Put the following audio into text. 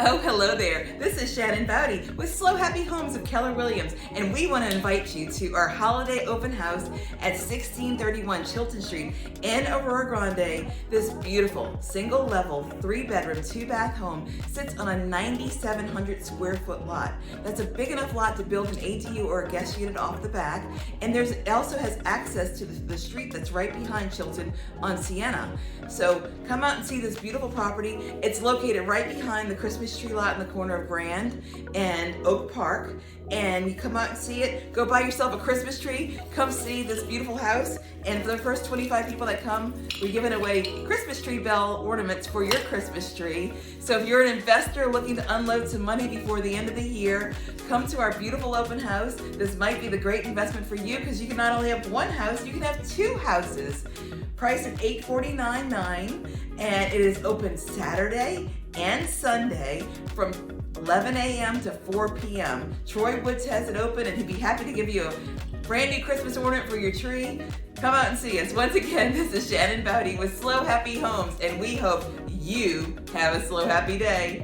Oh, hello there. This is Shannon Bowdy with SLO Happy Homes of Keller Williams, and we want to invite you to our holiday open house at 1631 Chilton Street in Arroyo Grande. This beautiful single-level, 3-bedroom, 2-bath home sits on a 9,700 square foot lot. That's a big enough lot to build an ADU or a guest unit off the back, and it also has access to the street that's right behind Chilton on Sienna. So come out and see this beautiful property. It's located right behind the Christmas tree lot in the corner of Grande and Oak Park, and you come out and see it. Go buy yourself a Christmas tree, come see this beautiful house, and for the first 25 people that come, we're giving away Christmas tree bell ornaments for your Christmas tree. So if you're an investor looking to unload some money before the end of the year, come to our beautiful open house. This might be the great investment for you because you can not only have one house, you can have 2 houses. Price at $849.9, and it is open Saturday and Sunday from 11 a.m. to 4 p.m. Troy Woods has it open, and he'd be happy to give you a brand new Christmas ornament for your tree. Come out and see us. Once again, this is Shannon Bowdy with SLO Happy Homes, and we hope you have a SLO Happy day.